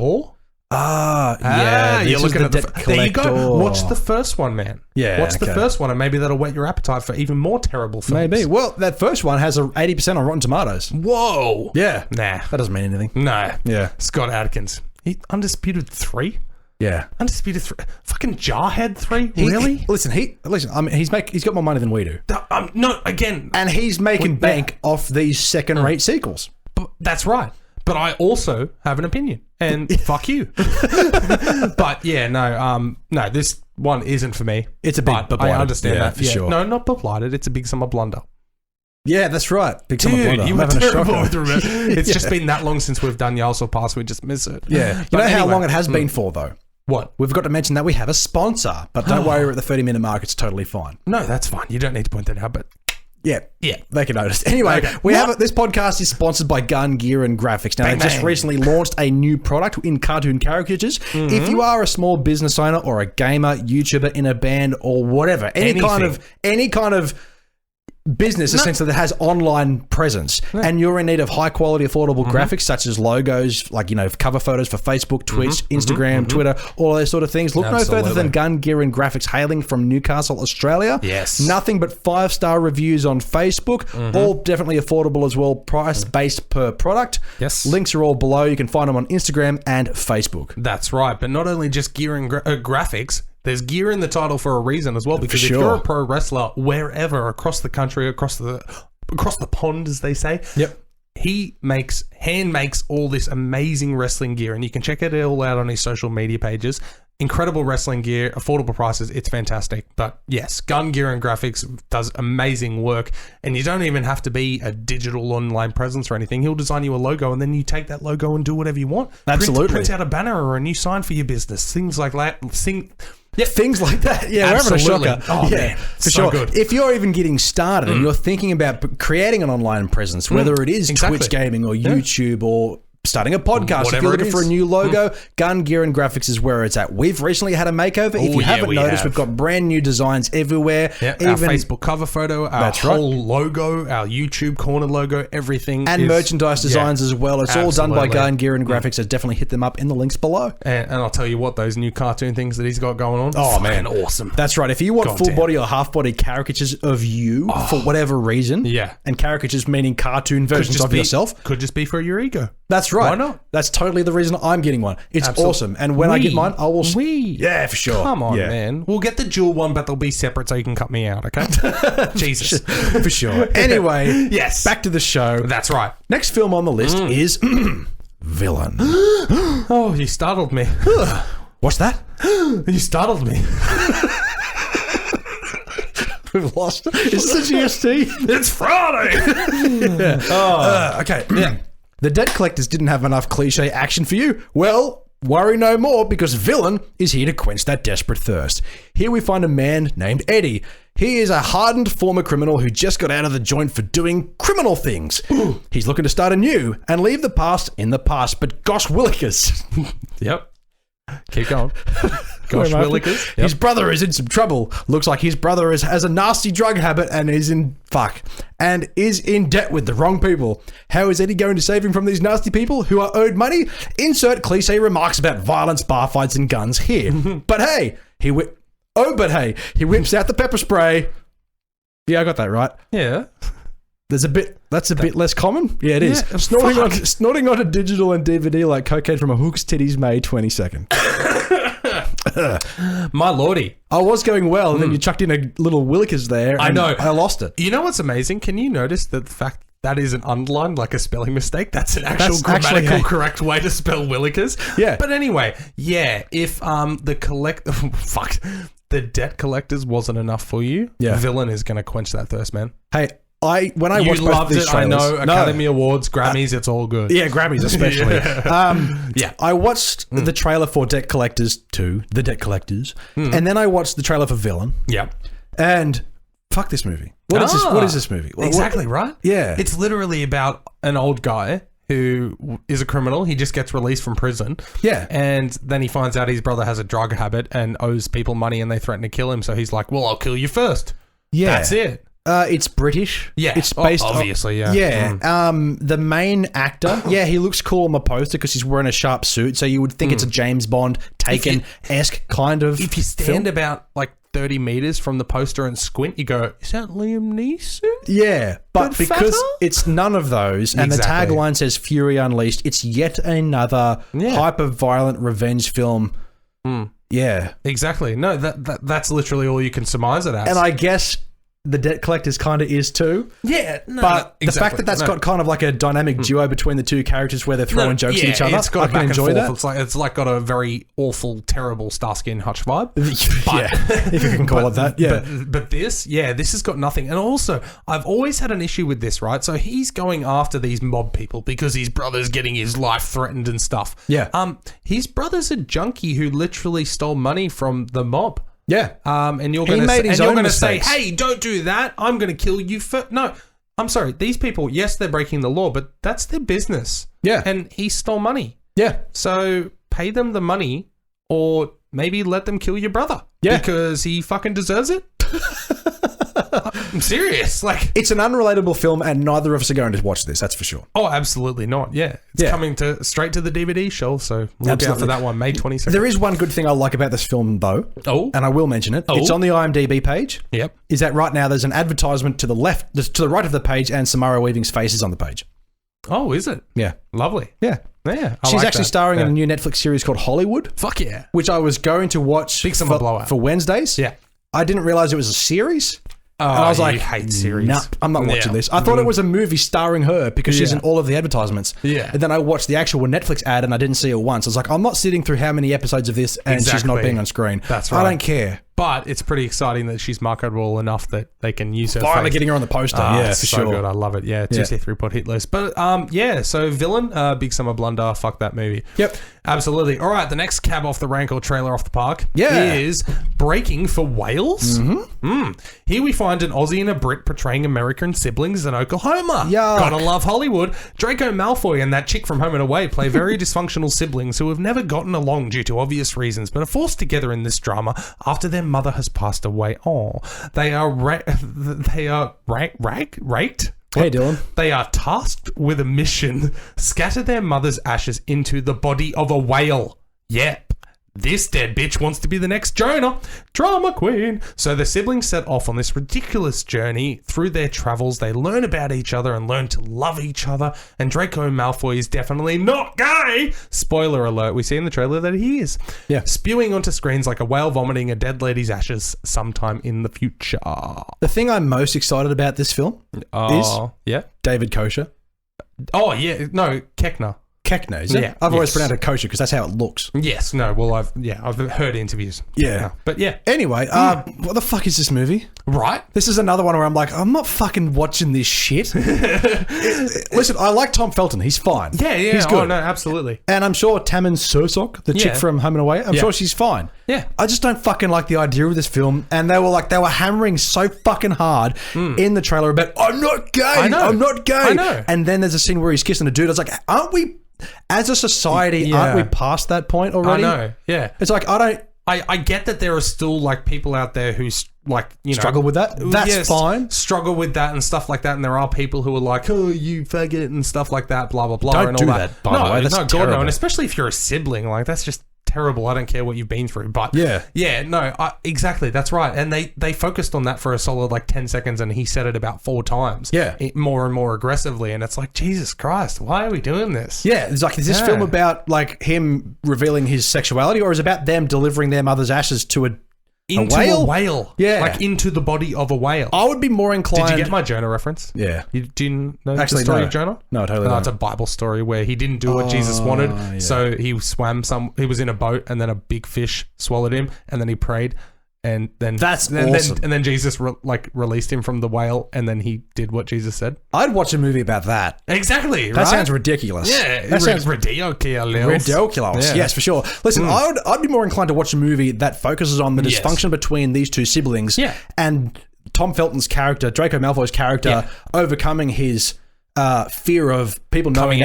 Yeah, you're looking at Debt there you go. Collector. Watch the first one, man. Yeah, watch the okay. first one, and maybe that'll whet your appetite for even more terrible films. Maybe. Well, that first one has a 80% on Rotten Tomatoes. Whoa. Yeah. Nah. That doesn't mean anything. No. Yeah. Scott Adkins. He Undisputed 3. Yeah. Undisputed 3. Fucking Jarhead 3. Really? Listen. I mean, he's got more money than we do, No. Again. and he's making bank off these second-rate sequels. That's right. But I also have an opinion, and fuck you. But yeah, no, this one isn't for me. It's a big but I blighted. understand Yeah, that. for sure. No, not blighted. It's a big summer blunder. Yeah, that's right. Big Summer Dude, Blunder. you I'm were having a terrible shocker. with remember. It's just been that long since we've done Yalso Pass. We just miss it. Yeah. You But know how anyway. long it has been for, though? What? We've got to mention that we have a sponsor, but don't worry, we're at the 30-minute mark. It's totally fine. No, that's fine. You don't need to point that out, but Yeah. yeah. They can notice. Anyway, Okay. this podcast is sponsored by Gun Gear and Graphics. Now, Bang, they just bang. recently launched a new product in cartoon caricatures. If you are a small business owner or a gamer, YouTuber in a band or whatever, any kind of business essentially that has online presence and you're in need of high quality affordable graphics such as logos, like cover photos for Facebook, Twitch, Instagram, Twitter, all those sort of things, look no further Absolutely. than Gun Gear and Graphics, hailing from Newcastle, Australia. Yes. Nothing but 5-star reviews on Facebook, all definitely affordable as well, price based per product. Yes. Links are all below. You can find them on Instagram and Facebook. That's right. But not only just gear and graphics, there's gear in the title for a reason as well. Because if sure. you're a pro wrestler wherever across the country, across the pond, as they say, Yep. he hand makes all this amazing wrestling gear, and you can check it all out on his social media pages. Incredible wrestling gear, affordable prices. It's fantastic. But yes, Gun Gear and Graphics does amazing work, and you don't even have to be a digital online presence or anything. He'll design you a logo, and then you take that logo and do whatever you want. Absolutely. Print out a banner or a new sign for your business. Things like that. Yeah, things like that. Yeah, we're having a Absolutely. shocker. Oh, yeah, man. for So sure. good. If you're even getting started and you're thinking about creating an online presence, whether it is Exactly. Twitch gaming or YouTube or starting a podcast, if Whatever you're it looking for a is. new logo, Gun Gear and Graphics is where it's at. We've recently had a makeover. If you yeah, haven't we noticed, have. we've got brand new designs everywhere. Yeah, our Facebook cover photo, our That's right. whole logo, our YouTube corner logo, everything. and is- merchandise designs yeah, as well. It's all done by absolutely. Gun Gear and Graphics. So definitely hit them up in the links below. And I'll tell you what, those new cartoon things that he's got going on. Oh, fucking man. awesome. That's right. If you want God full damn. body or half body caricatures of you for whatever reason, Yeah. and caricatures meaning cartoon versions of yourself, Could just be for your ego. that's right. Why not? That's totally the reason I'm getting one. It's Absolute- awesome. And when I get mine, I will. We. Yeah, for sure. Come on, Yeah. man. We'll get the dual one, but they'll be separate so you can cut me out, okay? Jesus. For sure. Anyway, Yes. back to the show. That's right. Next film on the list is Villain. Oh, you startled me. What's that? You startled me. We've lost. Is this a GST? It's Friday. Okay. Yeah. The debt collectors didn't have enough cliche action for you? Well, worry no more, because Villain is here to quench that desperate thirst. Here we find a man named Eddie. He is a hardened former criminal who just got out of the joint for doing criminal things. He's looking to start anew and leave the past in the past, but gosh willikers. Yep. Keep going. Gosh willikers. Yep. His brother is in some trouble. Looks like his brother has a nasty drug habit and is in debt with the wrong people. How is Eddie going to save him from these nasty people who are owed money? Insert cliche remarks about violence, bar fights, and guns here. But hey, he whips out the pepper spray. Yeah, I got that right. Yeah. That's a bit less common. Yeah, it is. Yeah, snorting on a digital and DVD like cocaine from a hook's titties, May 22nd. My lordy. I was going well, and then you chucked in a little willikers there. I know. I lost it. You know what's amazing? Can you notice that the fact that is an underline, like a spelling mistake? That's an actual grammatical correct way to spell willikers. Yeah. But anyway, yeah, if the debt collectors wasn't enough for you, Villain is going to quench that thirst, man. Hey, when I you watched loved both these it, trailers, I know, Academy Awards, Grammys, it's all good. Yeah, Grammys especially. Yeah. I watched the trailer for Debt Collectors 2, The Debt Collectors, and then I watched the trailer for Villain. Yeah. And fuck this movie. What is this movie? Exactly, right? Yeah. It's literally about an old guy who is a criminal. He just gets released from prison. Yeah. And then he finds out his brother has a drug habit and owes people money, and they threaten to kill him. So he's like, well, I'll kill you first. Yeah. That's it. It's British. Yeah. It's based obviously, yeah. Yeah. The main actor, he looks cool on the poster because he's wearing a sharp suit, so you would think it's a James Bond Taken-esque kind of If you stand about like 30 meters from the poster and squint, you go, is that Liam Neeson? Yeah, but But because fatter? it's none of those, and Exactly. the tagline says Fury Unleashed, it's yet another hyper-violent revenge film. Yeah. Exactly. No, that's literally all you can surmise it as. And I guess the Debt Collectors kind of is too. Yeah, no, But no, the fact that that's got kind of like a dynamic duo between the two characters where they're throwing jokes at each other, it's got I a can back enjoy and that. forth. It's like got a very awful, terrible Starsky and Hutch vibe. Yeah, if you can call it that. Yeah. But this has got nothing. And also, I've always had an issue with this, right? So he's going after these mob people because his brother's getting his life threatened and stuff. Yeah. His brother's a junkie who literally stole money from the mob. Yeah. And you're going to say, hey, don't do that. I'm going to kill you first. No, I'm sorry. These people, yes, they're breaking the law, but that's their business. Yeah. And he stole money. Yeah. So pay them the money or maybe let them kill your brother. Yeah. Because he fucking deserves it. I'm serious. Like, It's an unrelatable film, and neither of us are going to watch this, that's for sure. oh, absolutely not. Yeah. It's coming straight to the DVD shelf. So look out for that one, May 22nd. There is one good thing I like about this film, though. Oh. And I will mention it. It's on the IMDb page. Yep. Is that right now there's an advertisement to the left, to the right of the page, and Samara Weaving's face is on the page. Oh, is it? Yeah. Lovely. Yeah. Yeah. She's actually starring in a new Netflix series called Hollywood, Fuck yeah. which I was going to watch Big summer blowout. for Wednesdays. Yeah. I didn't realize it was a series. Oh, And I was like, hate series. nah, I'm not watching this. I thought it was a movie starring her because she's in all of the advertisements. Yeah. And then I watched the actual Netflix ad and I didn't see her once. I was like, I'm not sitting through how many episodes of this and she's not Exactly. being on screen. That's I right. don't care. But it's pretty exciting that she's marketable enough that they can use her Finally face. getting her on the poster. yeah, it's for so sure. good. I love it. Yeah, Tuesday 3-Pod hit list. But so Villain, Big Summer Blunder, fuck that movie. Yep. Absolutely. All right, the next cab off the rank or trailer off the park is Breaking for Wales. Here we find an Aussie and a Brit portraying American siblings in Oklahoma. Yuck. Gotta love Hollywood. Draco Malfoy and that chick from Home and Away play very dysfunctional siblings who have never gotten along due to obvious reasons, but are forced together in this drama after their mother has passed away. Oh, they are raked. Hey, Dylan. They are tasked with a mission: scatter their mother's ashes into the body of a whale. Yep. This dead bitch wants to be the next Jonah, drama queen. So the siblings set off on this ridiculous journey. Through their travels, they learn about each other and learn to love each other. And Draco Malfoy is definitely not gay. Spoiler alert, we see in the trailer that he is. Yeah. Spewing onto screens like a whale vomiting a dead lady's ashes sometime in the future. The thing I'm most excited about this film is Yeah. David Kocher. Oh, yeah. No, Keckner. Kechner, is it? Yeah, I've always yes. pronounced it kosher because that's how it looks. Yes, no, well, I've heard interviews. Yeah. But yeah. Anyway, what the fuck is this movie? Right? This is another one where I'm like, I'm not fucking watching this shit. Listen, I like Tom Felton. He's fine. Yeah, He's good. Oh, no, absolutely. And I'm sure Tammin Sursok, the chick Yeah. from Home and Away, I'm Yeah. sure she's fine. Yeah. I just don't fucking like the idea of this film. And they were hammering so fucking hard in the trailer about, I'm not gay. I know. I'm not gay. I know. And then there's a scene where he's kissing a dude. I was like, aren't we, as a society, Yeah. aren't we past that point I already? know, yeah. It's like, I get that there are still, like, people out there who, like, you know... struggle with that. That's fine. Struggle with that and stuff like that. And there are people who are like, oh, you faggot and stuff like that, blah, blah, blah. Don't and do all that, by the way. That's God, terrible. no. And especially if you're a sibling, like, that's just terrible. I don't care what you've been through. But, exactly. That's right. And they focused on that for a solid, like, 10 seconds, and he said it about 4 times. Yeah. More and more aggressively. And it's like, Jesus Christ, why are we doing this? Yeah, it's like, is this Yeah. film about like him revealing his sexuality, or is it about them delivering their mother's ashes to a Into whale? a whale. Yeah. Like, into the body of a whale. I would be more inclined. Did you get my Jonah reference? Yeah. Do you know Actually, the story no. of Jonah? No, I totally No, don't. it's a Bible story where he didn't do what Jesus wanted, yeah. so he swam he was in a boat, and then a big fish swallowed him, and then he prayed, and then That's then, awesome. and then Jesus released him from the whale, and then he did what Jesus said. I'd watch a movie about that. Exactly. That sounds ridiculous. Yeah, that sounds ridiculous. ridiculous. Yeah. Yes, for sure. Listen, I'd be more inclined to watch a movie that focuses on the Yes. dysfunction between these two siblings. Yeah. And Tom Felton's character, Draco Malfoy's character, Yeah. overcoming his fear of people knowing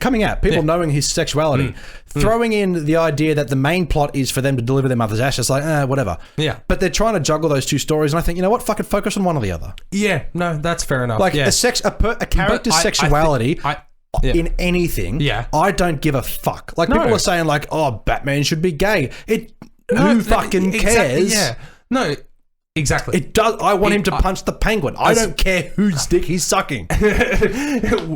coming out, people knowing his sexuality, throwing in the idea that the main plot is for them to deliver their mother's ashes, like, whatever. Yeah. But they're trying to juggle those two stories, and I think, you know what, fucking focus on one or the other. Yeah, no, that's fair enough. Like, yeah. a character's I think- sexuality yeah. in anything, Yeah. I don't give a fuck. Like, No. people are saying, like, oh, Batman should be gay. Who fucking cares? Yeah. No, exactly. It does. I want him to punch the penguin. I don't care whose dick he's sucking.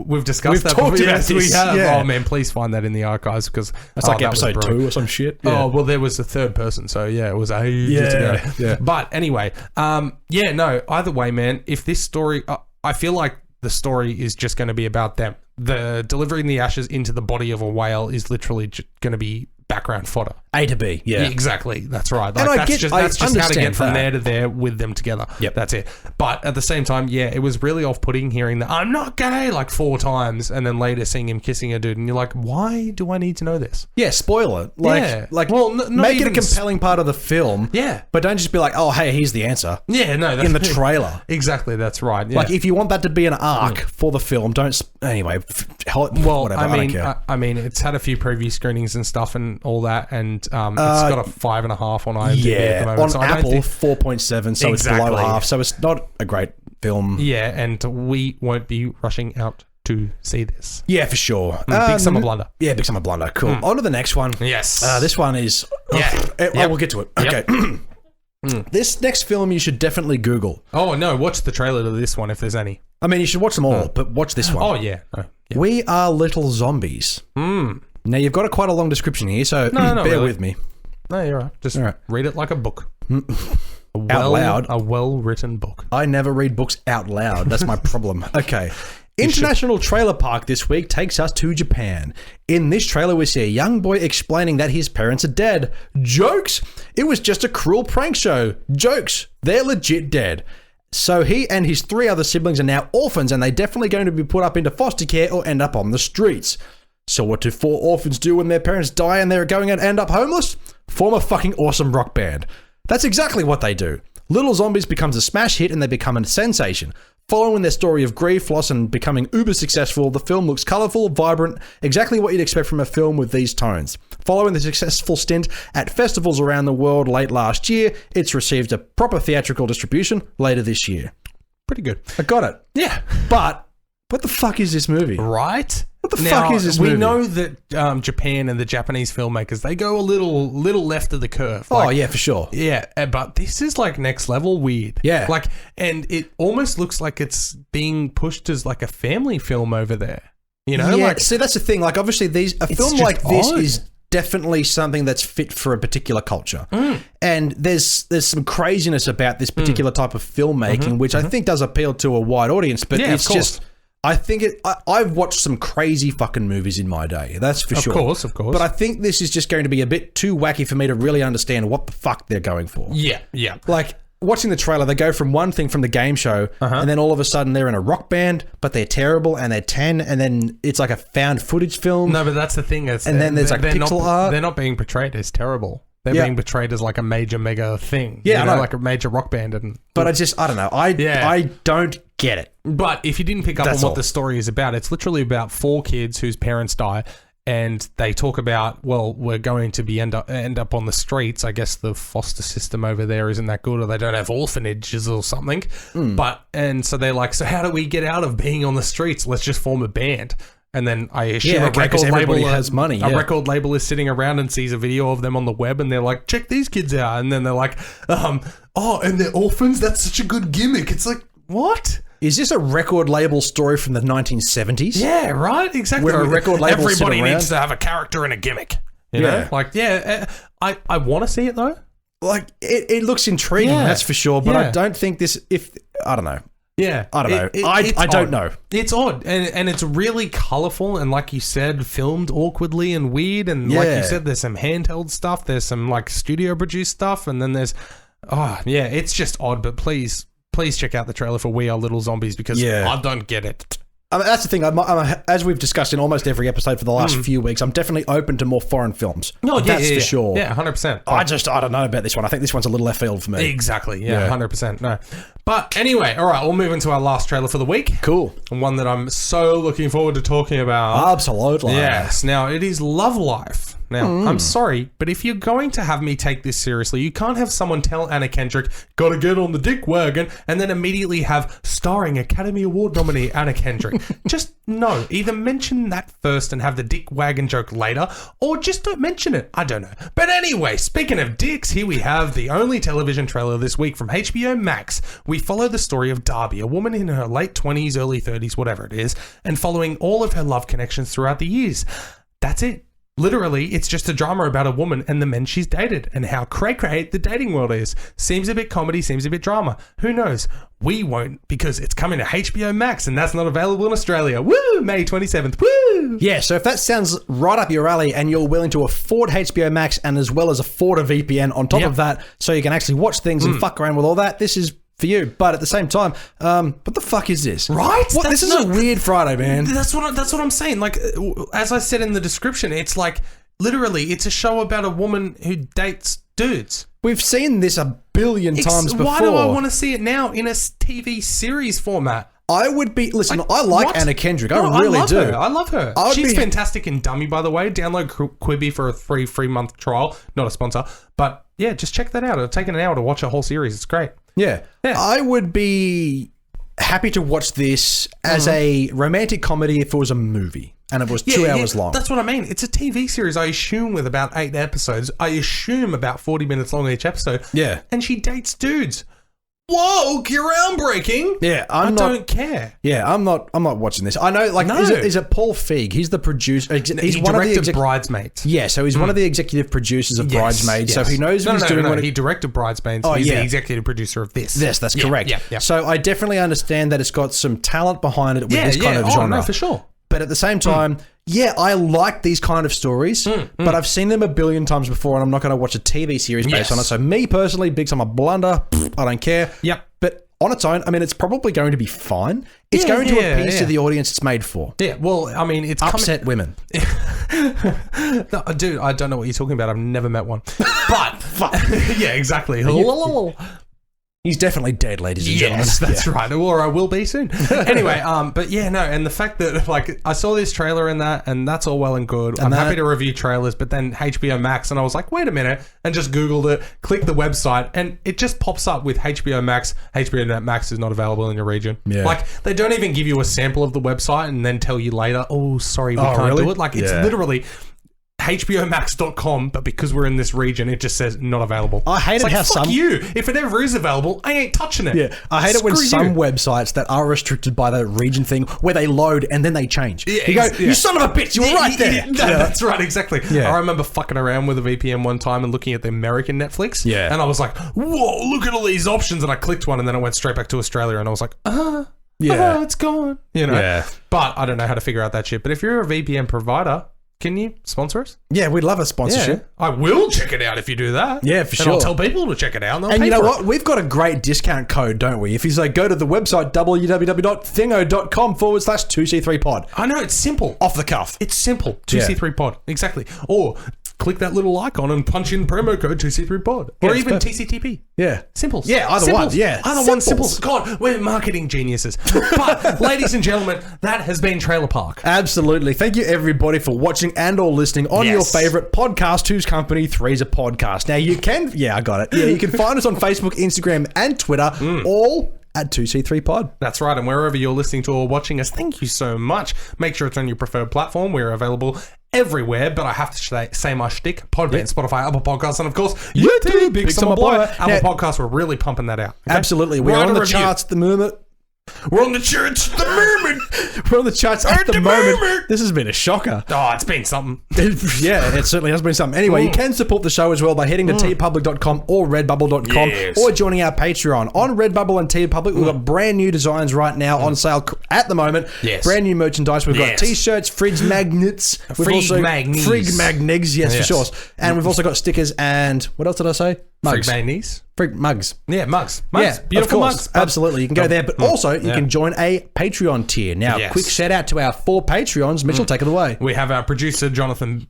We've discussed We've that talked before. about Yes, we this, have. yeah. Oh man, please find that in the archives because That's like that was episode brutal. 2 or some shit. Oh well, there was a third person, so yeah, it was ages Yeah, ago. yeah. But anyway, no. Either way, man, if this story, I feel like the story is just going to be about them. The delivering the ashes into the body of a whale is literally going to be background fodder. A to B, yeah. Exactly. That's right. And I Like, get- that's I just how to get understand from that. there to there with them together. Yep. That's it. But at the same time, yeah, it was really off-putting hearing that I'm not gay like 4 times and then later seeing him kissing a dude and you're like, why do I need to know this? Yeah, spoil it. Like, Yeah. like Well, not make it a even compelling part of the film. Yeah. But don't just be like, oh, hey, here's the answer. Yeah, no. In the trailer. Exactly. That's right. Yeah. Like, if you want that to be an arc for the film, don't... Anyway, well, whatever, I don't mean, care. I mean, it's had a few preview screenings and stuff and all that, and it's got a 5.5 on IMDb at the yeah, moment. on so I don't Apple, think- 4.7, so it's below Exactly. half. So it's not a great film. Yeah, and we won't be rushing out to see this. Yeah, for sure. Big Summer Blunder. Yeah, Big Summer Blunder. Cool. On to the next one. Yes. This one is... Yeah. I will get to it. Yep. Okay. This next film you should definitely Google. Oh no! Watch the trailer to this one if there's any. I mean, you should watch them all, but watch this one. Oh yeah. No. Yeah. We Are Little Zombies. Now, you've got quite a long description here, so No, not bear really. with me. No, you're right. Just All right. read it like a book. Out loud. A well-written book. I never read books out loud. That's my problem. Okay. International Trailer Park this week takes us to Japan. In this trailer, we see a young boy explaining that his parents are dead. Jokes! It was just a cruel prank show. Jokes! They're legit dead. So he and his 3 other siblings are now orphans, and they're definitely going to be put up into foster care or end up on the streets. So what do 4 orphans do when their parents die and they're going to end up homeless? Form a fucking awesome rock band. That's exactly what they do. Little Zombies becomes a smash hit and they become a sensation. Following their story of grief, loss, and becoming uber successful, the film looks colourful, vibrant, exactly what you'd expect from a film with these tones. Following the successful stint at festivals around the world late last year, it's received a proper theatrical distribution later this year. Pretty good. I got it. Yeah. But what the fuck is this movie? Right? What the fuck is this we movie? know that Japan and the Japanese filmmakers, they go a little left of the curve. Oh, Like, yeah, for sure. Yeah, but this is like next level weird. Yeah. Like, and it almost looks like it's being pushed as like a family film over there. You know? Yeah, Like, see, that's the thing. Like, obviously, a film just like this odd. is definitely something that's fit for a particular culture. And there's some craziness about this particular type of filmmaking, which I think does appeal to a wide audience, but Yeah, of it's course. just... I think I've watched some crazy fucking movies in my day. That's for sure. Of course. But I think this is just going to be a bit too wacky for me to really understand what the fuck they're going for. Yeah. Like, watching the trailer, they go from one thing from the game show, and then all of a sudden they're in a rock band, but they're terrible, and they're 10, and then it's like a found footage film. No, but that's the thing. And then there's like pixel art. They're not being portrayed as terrible. They're being portrayed as like a major mega thing. Yeah, I know. Like a major rock band. But I don't know. I don't get it. But if you didn't pick up on what the story is about, it's literally about 4 kids whose parents die. And they talk about, well, we're going to be end up on the streets. I guess the foster system over there isn't that good, or they don't have orphanages or something. And so they're like, so how do we get out of being on the streets? Let's just form a band. And then I assume a record label has money. A record label is sitting around and sees a video of them on the web, and they're like, check these kids out. And then they're like, oh, and they're orphans? That's such a good gimmick. It's like, what? Is this a record label story from the 1970s? Yeah, right? Exactly. Where a record label everybody needs to have a character and a gimmick. You know? Like, I want to see it though. Like, it looks intriguing, that's for sure. But I don't think I don't know. Yeah. I don't know. I don't know. It's odd. And it's really colourful and, like you said, filmed awkwardly and weird. And like you said, there's some handheld stuff. There's some, like, studio-produced stuff. And then there's... it's just odd. But please check out the trailer for We Are Little Zombies, because I don't get it. I mean, that's the thing. As we've discussed in almost every episode for the last few weeks, I'm definitely open to more foreign films. No, that's for sure. Yeah, 100%. I don't know about this one. I think this one's a little left field for me. Exactly. Yeah, 100%. No. But anyway, all right, we'll move into our last trailer for the week. Cool. One that I'm so looking forward to talking about. Absolutely. Yes. Now, it is Love Life. Now, I'm sorry, but if you're going to have me take this seriously, you can't have someone tell Anna Kendrick, gotta get on the dick wagon, and then immediately have starring Academy Award nominee Anna Kendrick. Just no. Either mention that first and have the dick wagon joke later, or just don't mention it. I don't know. But anyway, speaking of dicks, here we have the only television trailer this week from HBO Max. We follow the story of Darby, a woman in her late 20s, early 30s, whatever it is, and following all of her love connections throughout the years. That's it. Literally, it's just a drama about a woman and the men she's dated and how cray-cray the dating world is. Seems a bit comedy, seems a bit drama. Who knows? We won't, because it's coming to HBO Max and that's not available in Australia. Woo! May 27th. Woo! Yeah, so if that sounds right up your alley and you're willing to afford HBO Max and as well as afford a VPN on top of that so you can actually watch things and fuck around with all that, this is for you. But at the same time, what the fuck is this? Right? This is a weird Friday, man. That's what I'm saying. Like, as I said in the description, it's like, literally, it's a show about a woman who dates dudes. We've seen this a billion times before. Why do I want to see it now in a TV series format? I would be... Listen, I like Anna Kendrick. I really do. I love her. She's fantastic in Dummy, by the way. Download Quibi for a free month trial. Not a sponsor. But, yeah, just check that out. It'll take an hour to watch a whole series. It's great. Yeah. I would be happy to watch this as a romantic comedy if it was a movie and it was 2 hours long. That's what I mean. It's a TV series, I assume, with about 8 episodes. I assume about 40 minutes long each episode. Yeah. And she dates dudes. Whoa, groundbreaking. Yeah, I don't care. Yeah, I'm not watching this. I know, like, is it Paul Feig? He's the producer. He directed Bridesmaids. Yeah, so he's one of the executive producers of Bridesmaids. So he knows what he's doing. No, he directed Bridesmaids. He's the executive producer of this. Yes, that's correct. Yeah. So I definitely understand that it's got some talent behind it with this kind of genre. No, for sure. But at the same time, I like these kind of stories, but I've seen them a billion times before, and I'm not going to watch a TV series based on it. So me personally, big time a blunder. I don't care. Yep. But on its own, I mean, it's probably going to be fine. It's going to appease to the audience it's made for. Yeah, well, I mean, it's upset women. No, dude, I don't know what you're talking about. I've never met one. But, yeah, exactly. He's definitely dead, ladies and gentlemen. Yes, that's right. Or I will be soon. Anyway, but yeah, no, and the fact that, like, I saw this trailer and that's all well and good. I'm happy to review trailers, but then HBO Max, and I was like, wait a minute, and just Googled it, clicked the website, and it just pops up with HBO Max. HBO Max is not available in your region. Yeah. Like, they don't even give you a sample of the website and then tell you later, oh, sorry, we can't do it. Like, it's literally... HBOmax.com, but because we're in this region, it just says not available. I hate it how fuck you. If it ever is available, I ain't touching it. Yeah, I hate it when some websites that are restricted by the region thing where they load and then they change. Yeah, you go, you son of a bitch, you were right there. That's right, exactly. Yeah. I remember fucking around with a VPN one time and looking at the American Netflix. Yeah. And I was like, whoa, look at all these options. And I clicked one and then I went straight back to Australia and I was like, Yeah. Oh, it's gone. You know. Yeah. But I don't know how to figure out that shit. But if you're a VPN provider, can you sponsor us? Yeah, we'd love a sponsorship. I will check it out if you do that. Yeah, for and sure. I'll tell people to check it out. And, they'll And pay you know for what? it. We've got a great discount code, don't we? If you say go to the website www.thingo.com/2C3pod. I know, it's simple. Off the cuff. It's simple. 2C3pod. Exactly. Or click that little icon and punch in promo code 2C3pod. Yeah, Or it's even perfect. TCTP. Yeah. Simples. Yeah, either Simples. one. Yeah. Either one. Simples. Simples. God, we're marketing geniuses. But, ladies and gentlemen, that has been Trailer Park. Absolutely. Thank you, everybody, for watching and or listening on your Yes. favorite podcast, Whose Company, Three's a Podcast. Now, you can... Yeah, I got it. Yeah, you can find us on Facebook, Instagram, and Twitter, all at 2C3pod. That's right. And wherever you're listening to or watching us, thank you so much. Make sure it's on your preferred platform. We're available everywhere, but I have to say my shtick. Podbean, Spotify, Apple Podcasts, and of course, YouTube. Big Summer Blower. Apple Now- Podcasts, we're really pumping that out. Okay? Absolutely. We're Write on a the review. charts at the moment. We're on the charts at the moment. We're on the charts at the moment. This has been a shocker. Oh, it's been something. Yeah, it certainly has been something. Anyway, you can support the show as well by heading to tpublic.com or redbubble.com Yes. or joining our Patreon. On Redbubble and TeePublic, we've got brand new designs right now on sale at the moment. Yes. Brand new merchandise. We've got Yes. t-shirts, fridge magnets. Frig magnets. Frig magnets, yes, Yes. for sure. And we've also got stickers and what else did I say? Mugs. Freak Mayonnaise. Frig mugs. Yeah, mugs. Yeah, Beautiful of course. mugs. Absolutely. You can go there, but also you can join a Patreon tier. Now, Yes. quick shout out to our 4 Patreons. Mitchell, take it away. We have our producer, Jonathan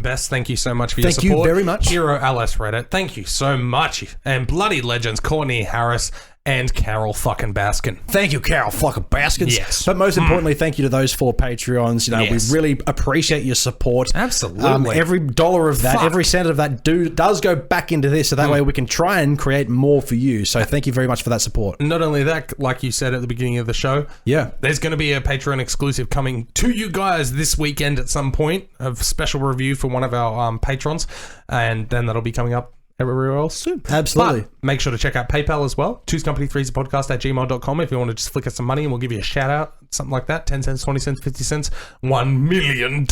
Best. Thank you so much for your Thank you support. very much. Hero LS Reddit. Thank you so much. And bloody legends, Courtney Harris and Carol fucking Baskin. Thank you, Carol fucking Baskins. Yes. But most importantly, thank you to those 4 Patreons. You know, Yes. we really appreciate your support. Absolutely. Every dollar of that, Fuck. every cent of that does go back into this, so that way we can try and create more for you. So thank you very much for that support. Not only that, like you said at the beginning of the show, Yeah. there's going to be a Patreon exclusive coming to you guys this weekend at some point, a special review for one of our patrons, and then that'll be coming up everywhere else soon. Absolutely. But make sure to check out PayPal as well. Two's Company 3's podcast at gmail.com if you want to just flick us some money and we'll give you a shout out, something like that. 10 cents, 20 cents, 50 cents, $1 million.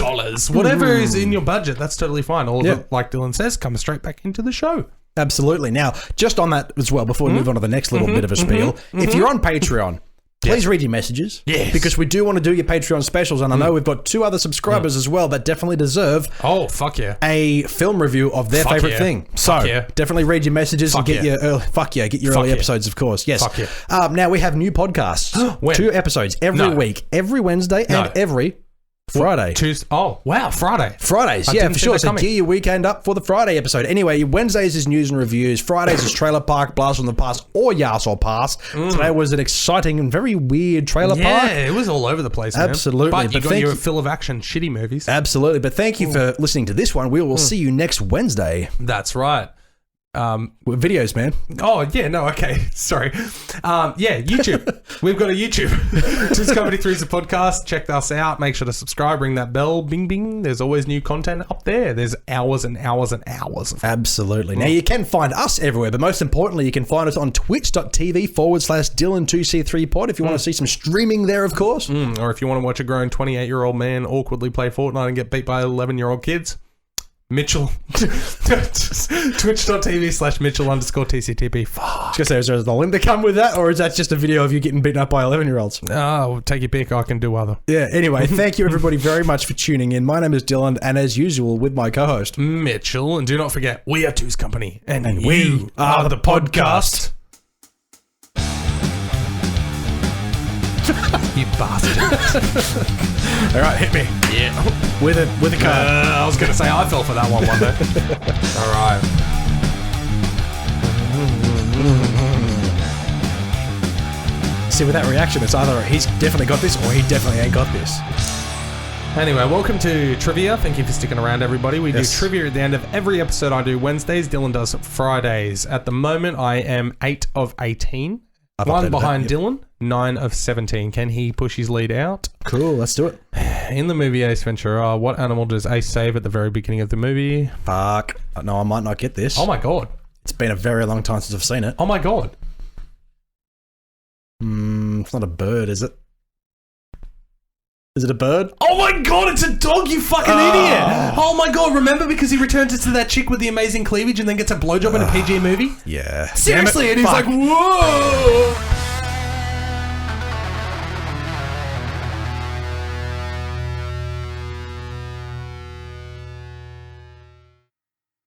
Whatever is in your budget, that's totally fine. All of it, like Dylan says, comes straight back into the show. Absolutely. Now, just on that as well, before we move on to the next little bit of a spiel, if you're on Patreon, please read your messages. Yes. Because we do want to do your Patreon specials, and I know we've got 2 other subscribers as well that definitely deserve Oh, fuck yeah. a film review of their Fuck favorite yeah. thing. So Fuck yeah. definitely read your messages and Fuck get yeah. your early, get your Fuck early yeah. episodes, of course. Yes. Fuck yeah. Now we have new podcasts. When? 2 episodes every No. week, every Wednesday No. and every Friday. Tuesday. Oh, wow. Friday. Fridays, I yeah, didn't for see sure. that So coming. gear your weekend up for the Friday episode. Anyway, Wednesdays is news and reviews. Fridays is Trailer Park, Blast from the Past, or Yas or Pass. Today was an exciting and very weird Trailer Yeah, Park. it was all over the place, man. Absolutely, But you but got thank your you- fill of action shitty movies. Absolutely. But thank you for listening to this one. We will see you next Wednesday. That's right. With videos, man. Oh, yeah, no, okay. Sorry. Yeah, YouTube. We've got a YouTube. Two's Company 3's a podcast. Check us out. Make sure to subscribe. Ring that bell. Bing, bing. There's always new content up there. There's hours and hours and hours of Absolutely. Now, you can find us everywhere, but most importantly, you can find us on twitch.tv/Dylan2C3pod if you want to see some streaming there, of course. Or if you want to watch a grown 28-year-old man awkwardly play Fortnite and get beat by 11-year-old kids, Mitchell. Twitch.tv/Mitchell_TCTP. Fuck. I was going to say, is there a link to come with that, or is that just a video of you getting beaten up by 11-years-olds? Oh, take your pick. I can do other. Yeah, anyway, thank you everybody very much for tuning in. My name is Dylan, and as usual, with my co-host. Mitchell. And do not forget, we are Two's Company. And we you are the podcast. You bastard. All right, hit me. Yeah. With a card. I was going to say, I fell for that one day. All right. See, with that reaction, it's either he's definitely got this or he definitely ain't got this. Anyway, welcome to Trivia. Thank you for sticking around, everybody. We Yes. do trivia at the end of every episode. I do Wednesdays. Dylan does Fridays. At the moment, I am 8 of 18. I've One updated behind that, yep. Dylan, 9 of 17. Can he push his lead out? Cool, let's do it. In the movie Ace Ventura, what animal does Ace save at the very beginning of the movie? Fuck. No, I might not get this. Oh my god. It's been a very long time since I've seen it. Oh my god. It's not a bird, is it? Is it a bird? Oh my god, it's a dog, you fucking idiot! Oh my god, remember because he returns it to that chick with the amazing cleavage and then gets a blowjob in a PG movie? Yeah. Seriously, Damn and it. he's Fuck. like, whoa!